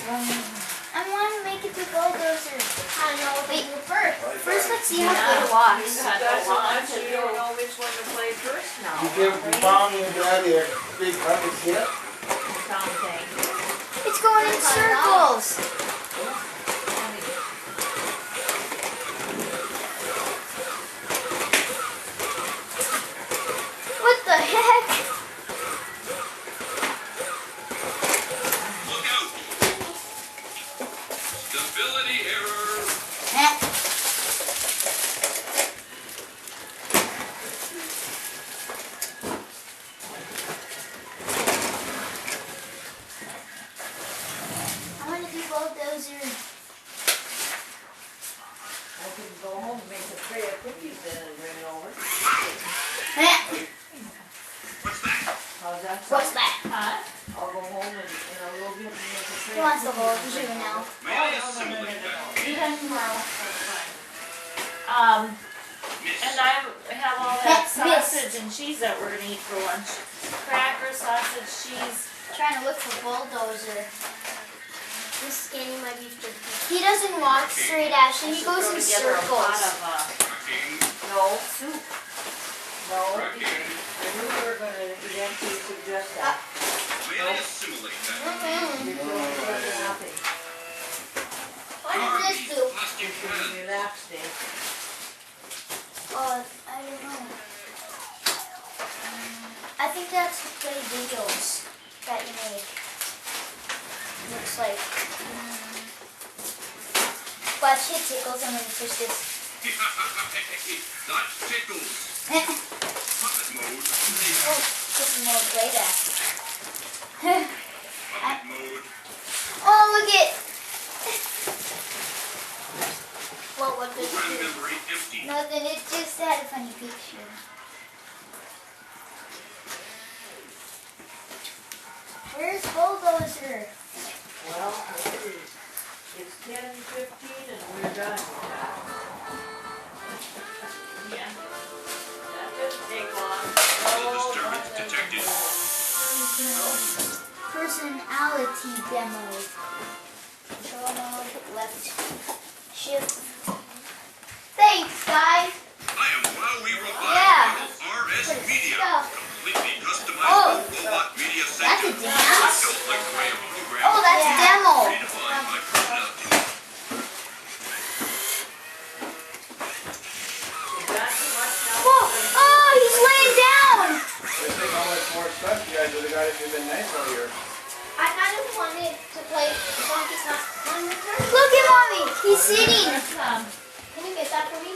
I want to make it to bulldozer. I know what to do first. First, let's see how good it walks. You got so much and you don't know which one to play first now. You give Mommy and Daddy a big bucket hit. Tom thing. It's going in circles. What the heck? Look out! Stability error. I want to do bulldozer. I can go home and make a tray of cookies then and bring it over. What's that? How's that sound? What's that? Huh? I'll go home and in a little bit and make a tray Who wants the of whole cookies and even bring it now? over. May I assimilate that? Do that tomorrow. That's fine. And I have all that That's this. sausage and cheese that we're gonna eat for lunch. Cracker, sausage, cheese. Trying to look for bulldozer. This skinny might be 50. He doesn't walk straight, Ashley. He Should goes throw in together a pot circles. of, Tracking. no, soup. No, I Tracking. knew we were gonna eventually suggest that. May I assimilate that? You're doing better than nothing. What does this do? Plastic You can. can relax, Dave. I don't know. I think that's to play videos that you make. Looks like. Watch it tickles. I'm gonna push this. That tickles. Puppet mode. Oh, this is more play that. Puppet mode. Oh, look it. What does it Program do? memory empty. Nothing. It just had a funny picture. Where's bulldozer? Well, it's 10:15 and we're done. Yeah. That didn't take long. Signal disturbance detected. Personality demo. Control mode, left shift. Thanks, guys. I am Wowie Robotic Yeah. RS Good Media. stuff. Completely customized Oh. robot media That's a center. dance. Built like the way of a program. Oh, that's Yeah. demo. Redefined by personality. You got too much now? Whoa. Oh, he's laying down. They think how much more stuff you guys would have got if you'd been nice all year. I kind of wanted to play as long as it's not on the turn. Look at mommy. He's sitting. Can you get that for me?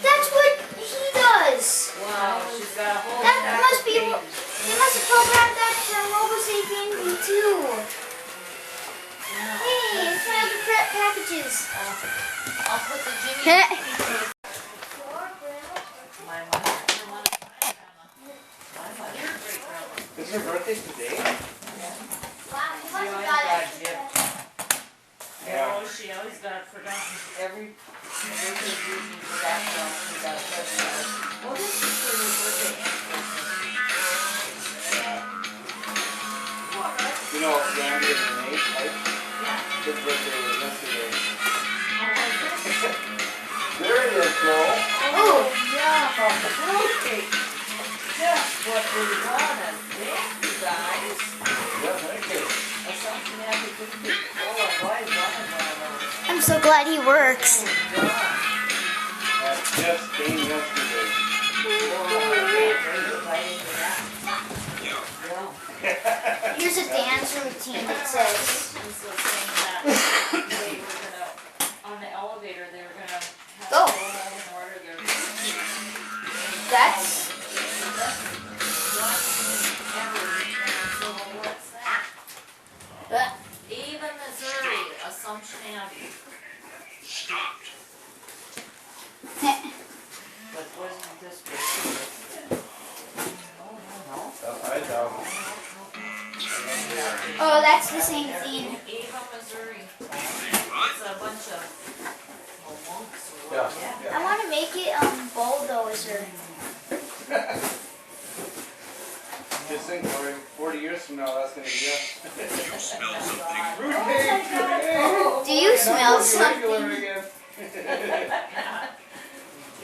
That's what he does. Wow, she's got a whole That stack must of be. games. They must have programmed that RoboSapien V2. Hey, it's one of the prep packages. I'll put the Jimmy Heh. my mother. Your mother. My mother. Your great grandma. Is her birthday today? Wow, you She must always have got got it. gifts. Yeah. Oh, she always got forgotten. Every birthday usually forgot she got a present. Well, this is for your birthday and Christmas. You know, Randy and Renee, right? Yeah. His birthday was yesterday. Oh, There it is, Joe. yeah, from the birthday. Just what we wanted. Thank you guys. Yeah, thank you. Assumption after 50. Oh, why is that? I'm so glad he works. That just came yesterday. Yeah. Here's a dance routine, it says. On the elevator, they were gonna have Go. to go home and order their. That's. Even Missouri, Assumption Avenue. Stopped. But wasn't this big? No. I know. Oh, that's the same thing. Ava, Missouri. What? It's a bunch of monks or Yeah. what. I want to make it bulldozer. Just think, 40 years from now, that's gonna be us. You smell something. Fruitcake! Do you smell Regular something? again.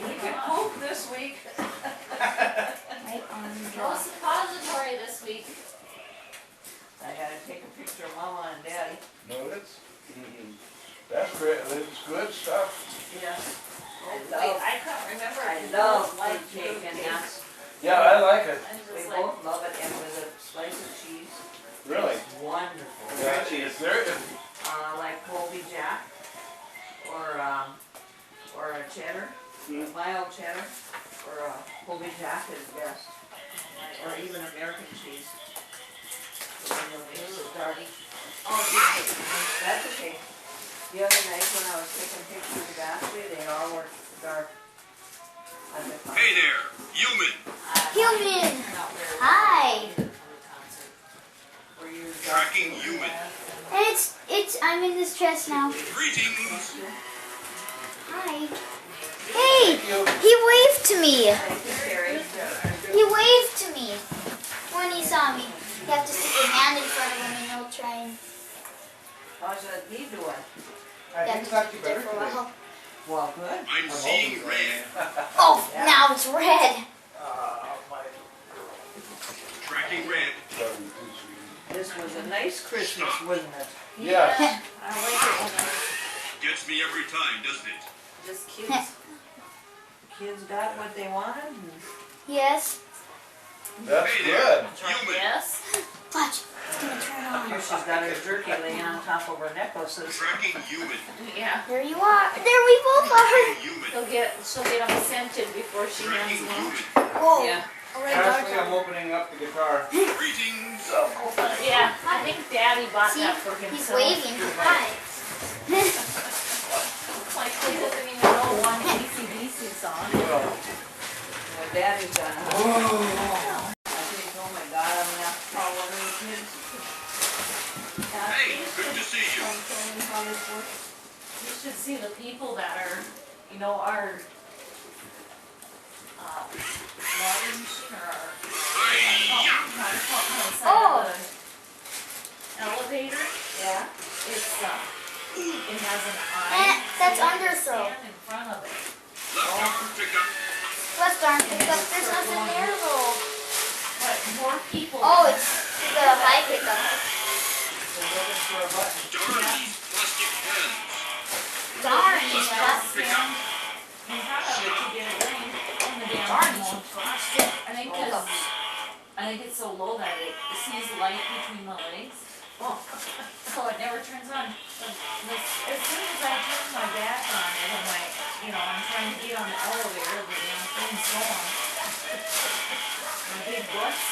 We can poop this week. Right on the No jaw. suppository this week. I had to take a picture of Mama and Daddy. No, that's great, that's good stuff. Yes. Wait, I can't remember. I if you love both like fruitcake and nuts. Yeah, I like it. I We just like, both love it, and with a slice of cheese. Really? It's wonderful. Yeah, is there, Like Colby Jack, or a cheddar, mild cheddar, or a Colby Jack is best. Or even American cheese. Darty. Oh, that's okay. The other night when I was taking pictures of Ashley, they all were dark. Hey there, human. Human! Not very Hi! Were you Tracking human. And I'm in this dress now. Greetings. Hi. Hey! He waved to me! Thank you, Terry. He waved to me when he saw me. You have to stick your hand in front of him and he'll try and... How's that knee doing? I You think have it's to not stick too it there better for a today. while. Well, good. I'm seeing red. Oh, now it's red. Tracking red. This was a nice Christmas, wasn't it? Yes. I like it when Gets me every time, doesn't it? just kids. Kids got what they wanted. And Yes. That's Hey good. there, human. Yes. Watch. It's gonna turn on. here she's got her jerky laying on top of her necklaces. Tracking human. Yeah. There you are. There we both are. Tracking human. She'll get them scented before she Tracking hands them. human. Whoa. Yeah. Already Actually, dark I'm opening up the guitar. Greetings. Yeah, I think Daddy bought See, that for he's himself. waving. Hi. It's like he doesn't even know one AC/DC song. Well, When Daddy's done. I think, oh my God, I'm gonna have to call one of the kids. Hey, good to see you. You should see the people that are, our lunch or our Hi-ya. Oh. elevator. Yeah. It has an eye. That's so you have to underthrow. stand in front of it. Left arm pickup. Left arm pickup. There's nothing there though. But more people. Oh, it's the high pickup. They're looking for a button. Darn these plastic hands. Darn. Left arm pickup. You have to get it in on the damn Darn. remote. I think it's so low that it sees light between the legs. So it never turns on. As soon as I turn my back on it and I'm trying to get on the elevator, the damn thing's going. My big butts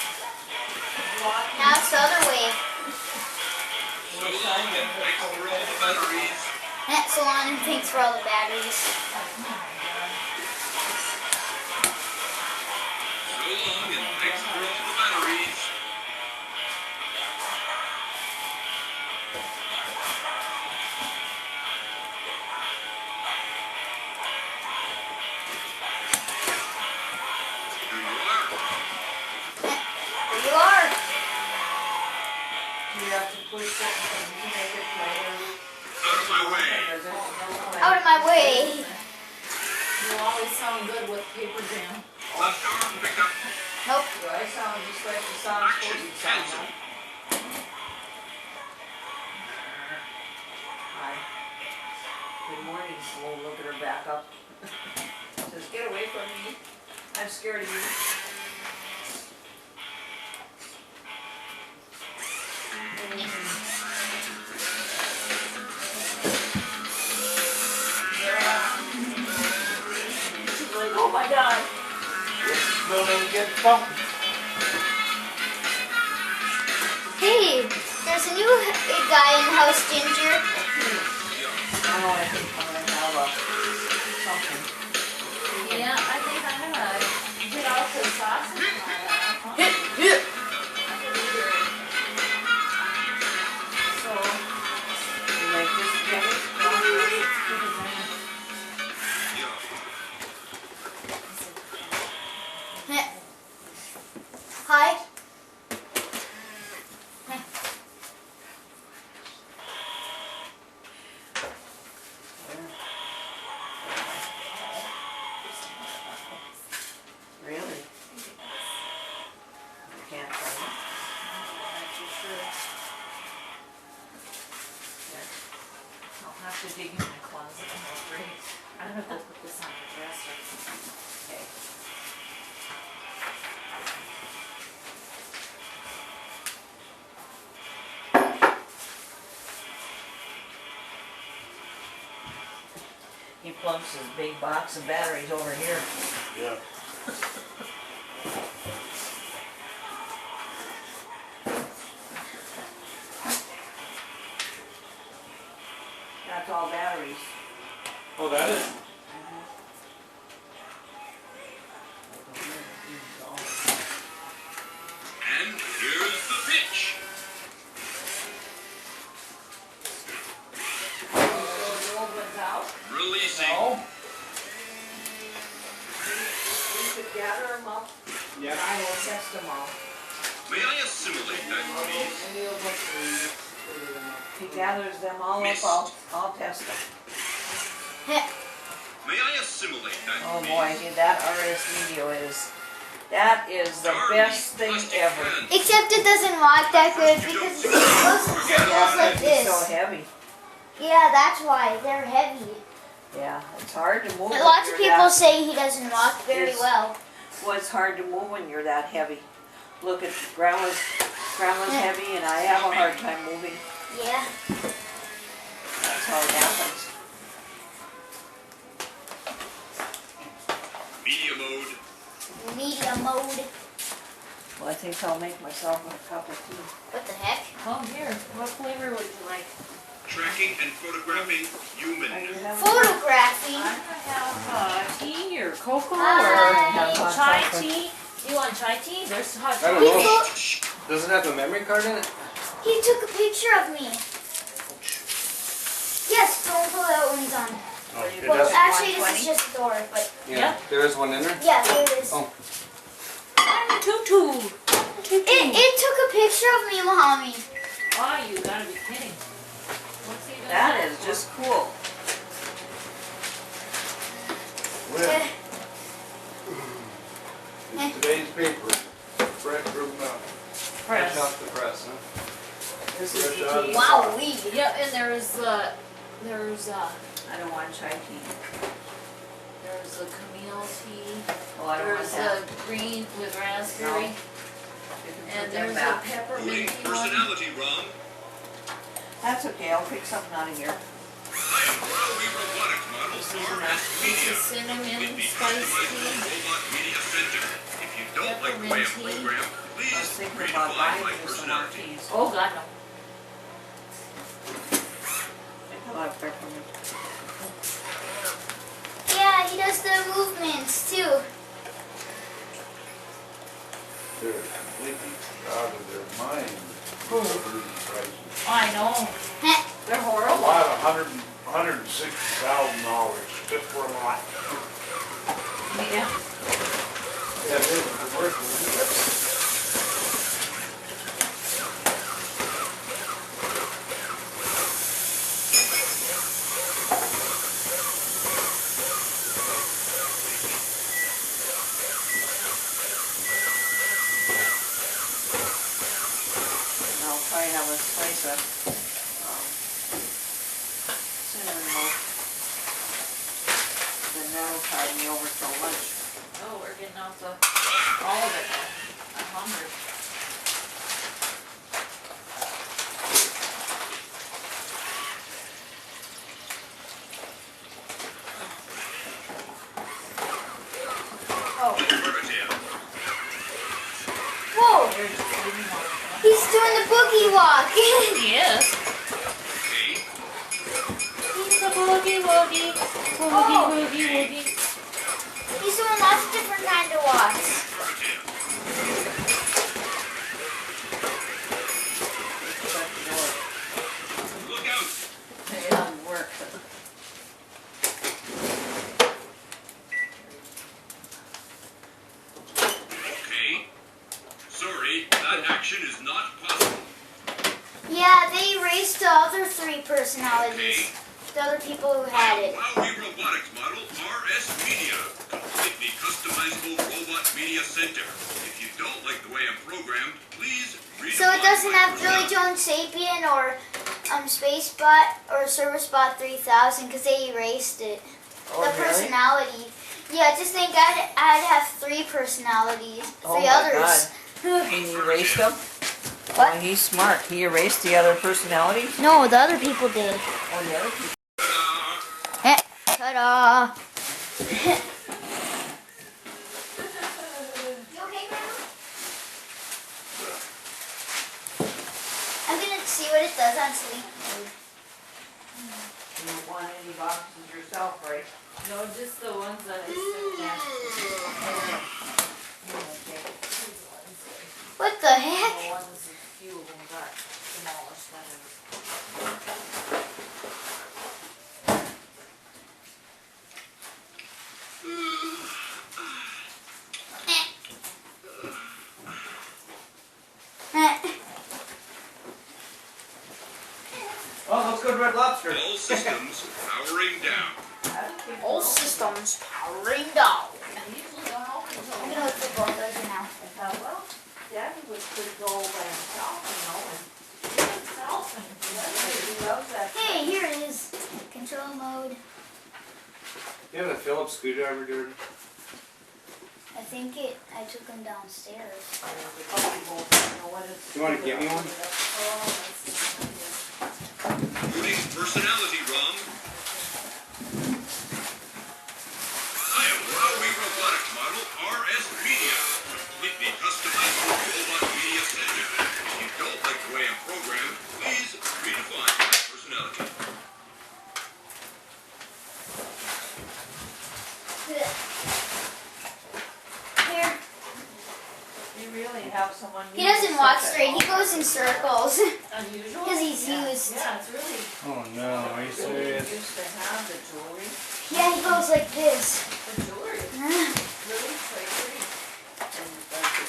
blocking. Now it's the other way. So long and thanks for all the batteries. So long and thanks for all the batteries. So long and thanks for all the batteries. Here you are. There you are. You have to push it and you make it play. Out of my way. Out of my way. You always sound good with paper jam. Left arm pickup. Nope. Do I sound just like the song supposed to sound? Cancel. Hi. Good morning. We'll look at her back up. Says, get away from me. I'm scared of you. She's like, oh my God. building gets funky. Hey, there's a new guy in the house, Ginger. Oh, I think I'm gonna have something. Yeah, I think I'm gonna get out the sausage and all that. So, You like this, Jenny? it's good as any. Hi. have to dig in my closet. I'm afraid. I'm gonna go put this on the dresser. Okay. He plumps his big box of batteries over here. Yeah. That's all batteries. Oh, that is? And here's the pitch. The old one's out. Releasing. No. We should gather them up. Yeah. I will test them all. May I assimilate that, please? If he gathers them all Miss. up, I'll test them. May I assimilate that, Oh please? boy, that RS video that is the best thing ever. Except it doesn't rock that good because it's supposed to goes like It's so this. heavy. Yeah, that's why they're heavy. Yeah, it's hard to move. And lots when of you're people that- say he doesn't rock very Yes. well. Well, it's hard to move when you're that heavy. Look at grandma's heavy and I have a hard time moving. Yeah. That's how it happens. Media mode. Media mode. Well, I think I'll make myself a cup of tea. What the heck? Oh, here. What flavor would you like? Tracking and photographing human. Are you having- Photographing. I'm gonna have tea or cocoa Hi. or chai tea. Do you want chai tea? There's hot I don't chocolate. know. Does it have a memory card in it? He took a picture of me. Yes, don't pull it out when he's on. Oh, It Well, doesn't- actually, this 120? is just the door, but Yeah. There is one in there? yeah, there it is. Oh. Tutu. It took a picture of me, Mohammed. Oh, you gotta be kidding. What's he doing? That is just cool. Eh, It's today's paper. Fresh from, Press. Fresh off the press, huh? This is the Fresh out of tea. the- Wow, we. Yeah, and there's I don't want chai tea. there's a Camille tea. Oh, I don't want There's that. a green with raspberry. You can And put them there's a back. Loading peppermint one. personality ROM. That's okay, I'll pick something out of here. I am Huawei Robotics Model This is RS this Media. is cinnamon With the spice customizable tea. Robot Media Center. If you don't like the way I'm Peppermint tea. programmed, I was please thinking redefine about buying my you some more personality. teas. Oh, God, no. Think a lot of peppermint. Yeah, he does the movements too. they're completely out of their mind. Who? These prices. I know. They're A horrible. lot, $160,000 just for a lot. Yeah. Yeah, it is commercial. And I'll try to have a slice of cinnamon loaf. Then that'll tide me over till lunch. Oh, we're getting off the, all of it now. I'm hungry. Affirmative. Whoa, They're just leaving all the stuff. he's doing the boogie walk. Yes. Okay. He's a boogie woogie. Boogie Oh. woogie woogie. He's doing lots of different kind of walks. Affirmative. Shut the door. Look out. It doesn't work. Okay. Sorry, that action is not possible. Yeah, they erased the other three personalities. The other people who had it. Huawei Robotics Model RS Media. Completely customizable robot media center. If you don't like the way I'm programmed, please redefine So it doesn't my have Billy personality. Jones Sapien or Spacebot or Serversbot 3000 because they erased it. Oh, The really? personality. Yeah, just think I'd have 3 personalities. 3 Oh my others. And he erased them? What? Oh, he's smart. He erased the other personalities? No, the other people did. Oh, the other people. Ta-da! You okay, Grandma? I'm gonna see what it does on sleep mode. You don't want any boxes yourself, right? No, just the ones that I sent back. Okay. What the heck? The ones, a few of them got demolished by them. Oh, let's go to Red Lobster. All systems powering down. All systems powering down. I usually don't open until I'm gonna look for both those now. I thought, well, Daddy could go by himself, you know, and do it himself, and he loves that. Hey, here it is. Control mode. You have a Phillips screwdriver, Jordan? I took them downstairs. You wanna get me one? Booting personality ROM. I am Wowie Robotic Model RS Media. Completely customizable robot media center. If you don't like the way I'm programmed, please redefine my personality. Here. You really have someone. He doesn't walk straight. He goes in circles. Unusual. 'Cause he's Yeah. used. Yeah, it's really. Oh no, are you We serious? used to have the jewelry. Yeah, he goes like this. The jewelry is Here's really quite pretty. And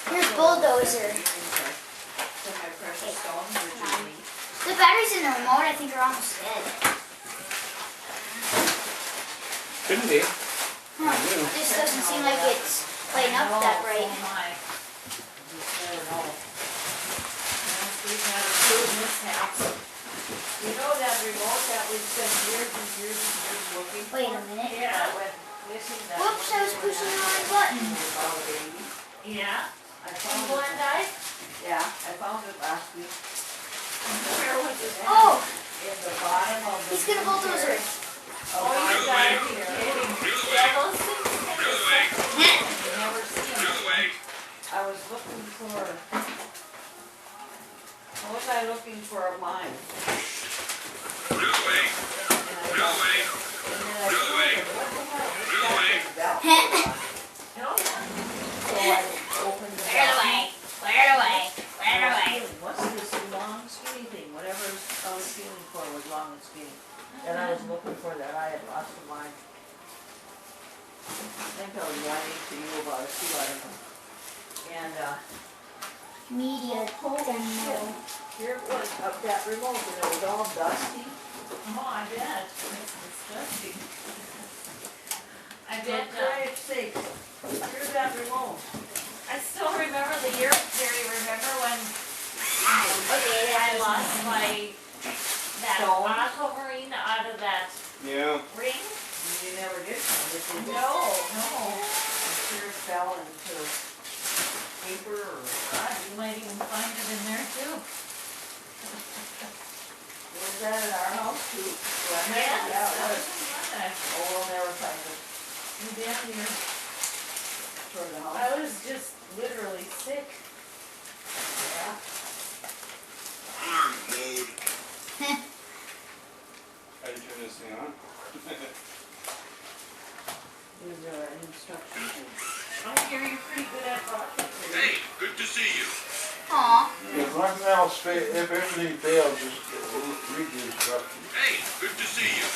like the Bulldozer. Semi-precious stones, which is neat. The batteries in the remote, I think, are almost dead. Couldn't be. Huh. It just doesn't seem like it's lighting up that bright. Oh my. You just never know. Yes, we've had a few mishaps. You know that remote that we spent years and years and years looking for? Wait a minute. Yeah, it went missing that. Whoops, I was pushing the wrong button. About a baby. Yeah, I and found one it. died? Yeah, I found it last week. Where was it? Oh, In the bottom of the. he's gonna bulldozer. Oh, you died, you're kidding. Yeah, those things The are other way. you never see The them. other way. I was looking for. What was I looking for a line? The other way. And I The other found way. it. And then I The other way. said, what the hell? This The other way. guy has Velcro on. No, So I opened the. Clear the way. Clear the way. Clear the way. What's this long skinny thing? Whatever I was feeling for was long and skinny. And I was looking for that. I had lost the line. I think I was writing to you about it too, I don't know. And, Media demo. here it was up that remote and it was all dusty. oh, I bet. It's disgusting. I For bet, Christ's sake, here's that remote. I still remember the year, Jerry, remember when Okay, I that lost my, that Stone? aquamarine out of that Yeah. ring? You never did find it, did you? No, no. I'm sure it fell into paper or. God, you might even find it in there too. Was that at our house too? Well, Yes, yeah, it that was. was in Monday. Oh, we'll never find it You down here. for the house. I was just literally sick. Yeah. Arm mode. How do you turn this thing on? These are instructions. I hear you're pretty good at rocket. Hey, good to see you. Aw. If nothing else, if everything fails, just read the instructions. Hey, good to see you.